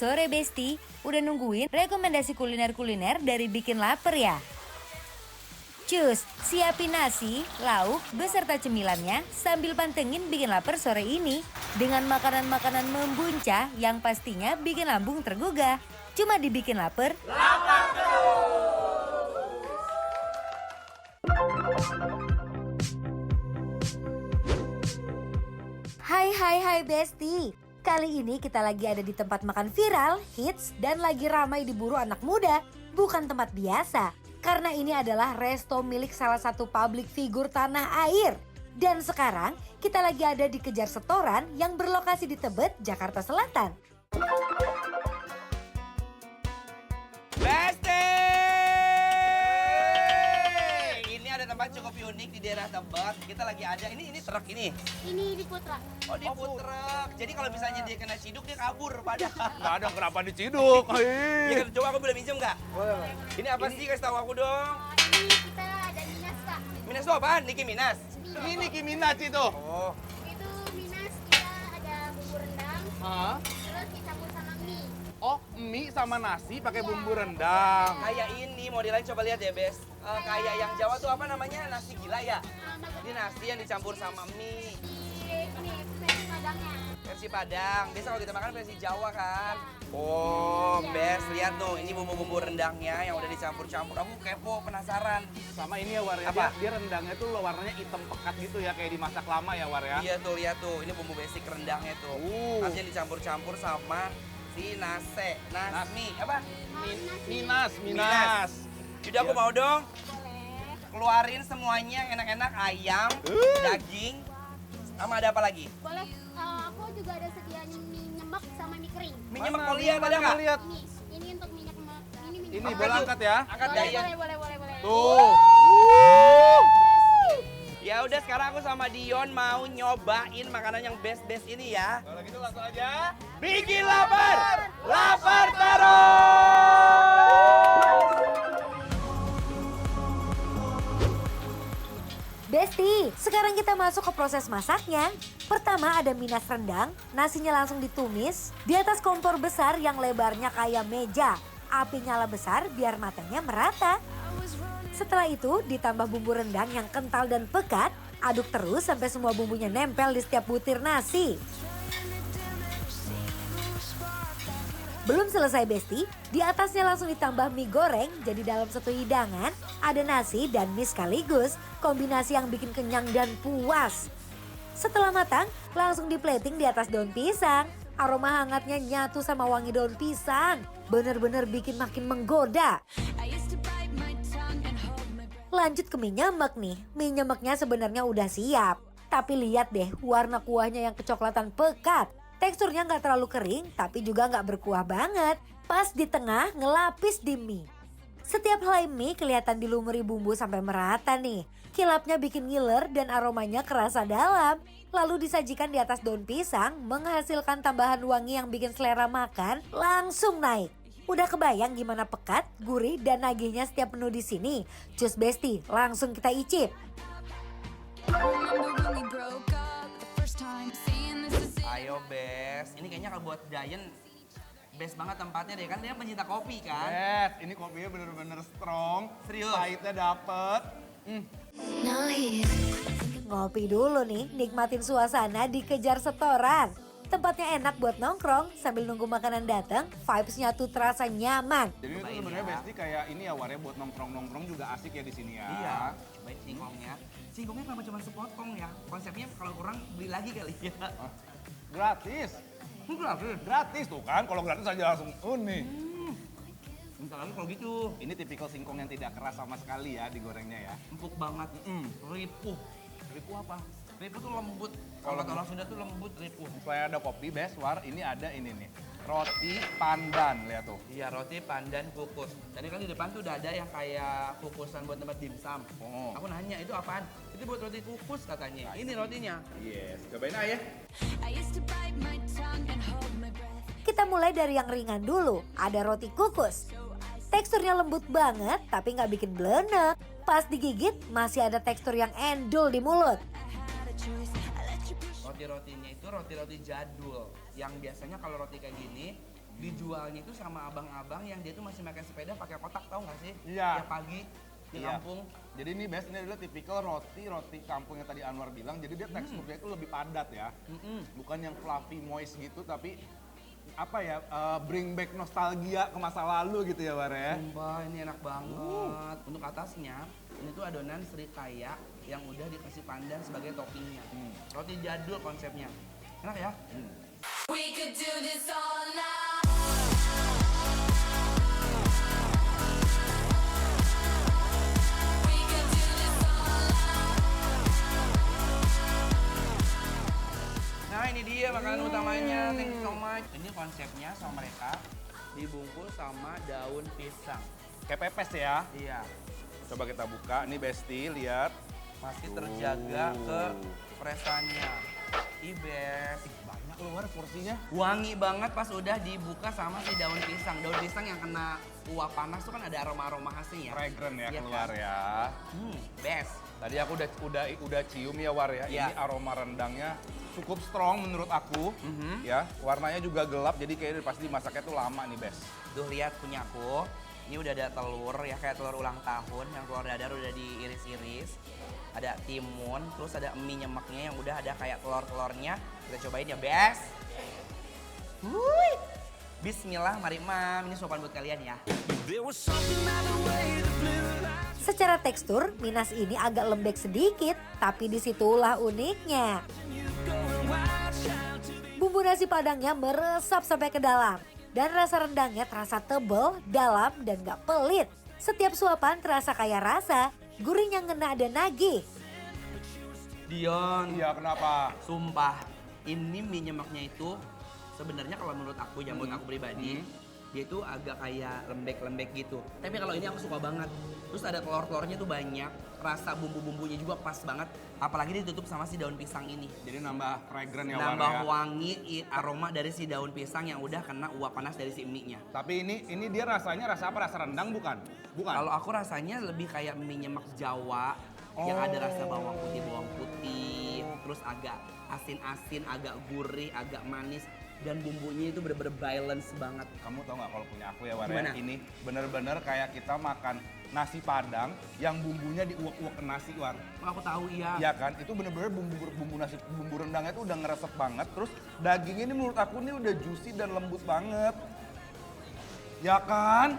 sore Besti, udah nungguin rekomendasi kuliner-kuliner dari Bikin Laper ya? Cus, siapin nasi, lauk, beserta cemilannya sambil pantengin Bikin Laper sore ini. Dengan makanan-makanan membuncah yang pastinya bikin lambung tergugah. Cuma dibikin Laper. Lapar Hai Besti. Kali ini kita lagi ada di tempat makan viral, hits, dan lagi ramai diburu anak muda. Bukan tempat biasa, karena ini adalah resto milik salah satu public figure tanah air. Dan sekarang kita lagi ada di Kejar Setoran yang berlokasi di Tebet, Jakarta Selatan. Besti! Ini ada tempat cukup unik di daerah Tebet. Kita lagi ada, ini truk ini. Ini di food truck. Oh, di food truck. Jadi kalau misalnya dia kena ciduk, dia kabur pada. Nggak ada, kenapa diciduk? Ya, coba aku boleh minjem nggak? Boleh. Ini apa sih? Kasih tahu aku dong. Ini kita ada Minas, Kak. Minas itu apaan? Nicki Minaj? Ini Nicki Minaj itu. Oh. Itu Minas kita ada bumbu rendang, Hah? terus dicampur sama mie. Oh, mie sama nasi pakai bumbu rendang. Kayak ini modelnya coba lihat ya, Bes. Kayak yang Jawa tuh apa namanya? Nasi gila ya? Ini nasi yang dicampur sama mie. Ini versi Padangnya. Versi Padang. Biasa kalau kita makan versi Jawa kan. Oh, Bes, lihat tuh. Ini bumbu-bumbu rendangnya yang udah dicampur-campur. Aku kepo, penasaran. Sama ini ya War ya. Apa? Dia rendangnya tuh warnanya hitam pekat gitu ya, kayak dimasak lama ya War ya. Iya tuh, lihat tuh. Ini bumbu basic rendangnya tuh. Nanti dicampur-campur sama si nasi. Nasmi, apa? Minas. Yaudah aku mau dong. Boleh. Keluarin semuanya yang enak-enak. Ayam, daging, sama ada apa lagi? Boleh. Aku juga ada sediain mie nyemek sama mie kering. Mie nyemek mau lihat ada nggak? Lihat. Ini untuk mie nyemek. Ini mie Ini nyemek. boleh angkat ya. Angkat Boleh, Dayan. boleh. Tuh. Ya udah sekarang aku sama Dion mau nyobain makanan yang best ini ya. Kalau gitu langsung aja. Bikin lapar, lapar terus. Besti, sekarang kita masuk ke proses masaknya. Pertama ada minas rendang, nasinya langsung ditumis. Di atas kompor besar yang lebarnya kayak meja. Api nyala besar biar matangnya merata. Setelah itu ditambah bumbu rendang yang kental dan pekat. Aduk terus sampai semua bumbunya nempel di setiap butir nasi. Belum selesai Besti, di atasnya langsung ditambah mie goreng. Jadi dalam satu hidangan ada nasi dan mie sekaligus. Kombinasi yang bikin kenyang dan puas. Setelah matang, langsung diplating di atas daun pisang. Aroma hangatnya nyatu sama wangi daun pisang. Bener-bener bikin makin menggoda. Lanjut ke mie nyemek nih. Mie nyemeknya sebenarnya udah siap. Tapi lihat deh warna kuahnya yang kecoklatan pekat. Teksturnya nggak terlalu kering tapi juga nggak berkuah banget. Pas di tengah ngelapis di mie. Setiap helai mie kelihatan dilumuri bumbu sampai merata nih. Kilapnya bikin ngiler dan aromanya kerasa dalam. Lalu disajikan di atas daun pisang menghasilkan tambahan wangi yang bikin selera makan langsung naik. Udah kebayang gimana pekat, gurih, dan nagihnya setiap menu di sini? Cus Besti, langsung kita icip. Ayo Bes, ini kayaknya kalau buat Dayan best banget tempatnya deh, kan dia pencinta kopi kan? Yes, ini kopinya bener-bener strong. Serius? Pahitnya dapet. Ngopi dulu nih, nikmatin suasana di Kejar Setoran. Tempatnya enak buat nongkrong sambil nunggu makanan datang, vibes-nya tuh terasa nyaman. Jadi itu sebenarnya Besti kayak ini ya War ya, buat nongkrong-nongkrong juga asik ya di sini ya. Iya, cobain singkongnya. Singkongnya kenapa cuma sepotong ya? Konsepnya kalau kurang beli lagi kali ya. Gratis. Gratis. Gratis tuh kan, kalau gratis aja langsung nih. Bentar lagi kalau gitu. Ini tipikal singkong yang tidak keras sama sekali ya digorengnya ya. Empuk banget. Ripuh. Ripuh apa? Ripuh tuh lembut. Kalau orang Sunda tuh lembut, ripuh. Selain ada kopi Bes, War, ini ada ini nih. Roti pandan, lihat tuh. Iya, roti pandan kukus. Tadi kan di depan tuh udah ada yang kayak kukusan buat tempat dimsum. Oh. Aku nanya, itu apaan? Itu buat roti kukus katanya. Ini rotinya. Yes, cobain aja. Kita mulai dari yang ringan dulu, ada roti kukus. Teksturnya lembut banget tapi nggak bikin blenek. Pas digigit masih ada tekstur yang endul di mulut. Roti-rotinya itu roti-roti jadul. Yang biasanya kalau roti kayak gini dijualnya itu sama abang-abang yang dia tuh masih pakai sepeda pakai kotak, tahu nggak sih? Iya. Tiap pagi di Iya. kampung. Jadi ini Bes, ini adalah tipikal roti kampung yang tadi Anwar bilang. Jadi dia teksturnya itu lebih padat ya. Bukan yang fluffy moist gitu, tapi apa ya, bring back nostalgia ke masa lalu gitu ya War ya. Sumpah, ini enak banget. Untuk atasnya, ini tuh adonan srikaya yang udah dikasih pandan sebagai toppingnya. Roti jadul konsepnya. Enak ya? We could do this all night. We could do this all night. Nah ini dia makanan utamanya. Thank you so much. Ini konsepnya sama mereka dibungkus sama daun pisang. Kayak pepes ya. Iya. Coba kita buka. Nih Besti, lihat. Masih terjaga ke fresannya. Ibes. Banyak loh War porsinya. Wangi banget pas udah dibuka sama si daun pisang. Daun pisang yang kena uap panas tuh kan ada aroma-aroma khasnya ya. Fragrant ya Iya keluar kan? ya. Best. Tadi aku udah cium ya War ya. Iya. Ini aroma rendangnya cukup strong menurut aku. Ya, warnanya juga gelap jadi kayaknya pasti dimasaknya tuh lama nih Bes. Tuh lihat punya aku. Ini udah ada telur ya kayak telur ulang tahun yang telur dadar udah diiris-iris. Ada timun, terus ada mie nyemeknya yang udah ada kayak telur-telurnya. Kita cobain ya, Bes. Wuih. Bismillah, mari Mam. Ini sopan buat kalian ya. Secara tekstur, Minas ini agak lembek sedikit, tapi disitulah uniknya. Bumbu nasi padangnya meresap sampai ke dalam. Dan rasa rendangnya terasa tebal, dalam, dan gak pelit. Setiap suapan terasa kaya rasa, gurihnya ngena dan nagih. Dion, Iya, kenapa? sumpah, ini mie nyemeknya itu sebenarnya kalau menurut aku, ya menurut aku pribadi, dia itu agak kayak lembek-lembek gitu. Tapi kalau ini aku suka banget. Terus ada telur-telurnya tuh banyak, rasa bumbu-bumbunya juga pas banget. Apalagi ditutup sama si daun pisang ini. Jadi nambah fragrant ya War Nambah ya. wangi, aroma dari si daun pisang yang udah kena uap panas dari si mie-nya. Tapi ini dia rasanya rasa apa? Rasa rendang bukan? Bukan. Kalau aku rasanya lebih kayak mie nyemek Jawa yang ada rasa bawang putih, terus agak asin-asin, agak gurih, agak manis, dan bumbunya itu bener-bener balance banget. Kamu tau nggak kalau punya aku ya War ya? Gimana? Ini bener-bener kayak kita makan nasi padang yang bumbunya diuak-uak ke nasi War. Aku tahu iya. Iya kan? Itu bener-bener bumbu rendangnya itu udah ngeresep banget. Terus dagingnya ini menurut aku ini udah juicy dan lembut banget. Ya kan?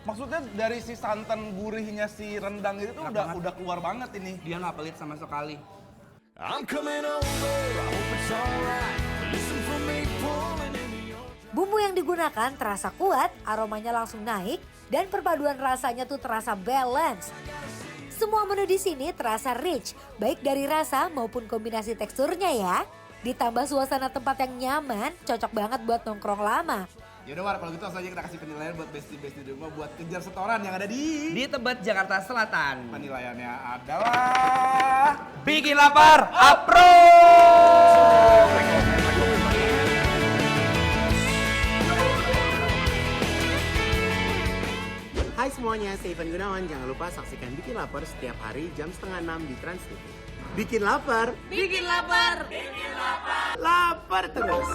Maksudnya dari si santan gurihnya si rendang itu tuh Enak banget. udah keluar banget ini. Dia nggak pelit sama sekali. Bumbu yang digunakan terasa kuat, aromanya langsung naik, dan perpaduan rasanya tuh terasa balance. Semua menu di sini terasa rich, baik dari rasa maupun kombinasi teksturnya ya. Ditambah suasana tempat yang nyaman, cocok banget buat nongkrong lama. Yaudah War, kalau gitu langsung aja kita kasih penilaian buat besti-besti di rumah buat kejar setoran yang ada di... Di Tebet, Jakarta Selatan. Penilaiannya adalah... Bikin lapar, approve! Hai semuanya, saya Ivan Gunawan. Jangan lupa saksikan Bikin Lapar setiap hari jam 5:30 di Trans TV. Bikin lapar. Bikin lapar. Bikin lapar. Lapar terus.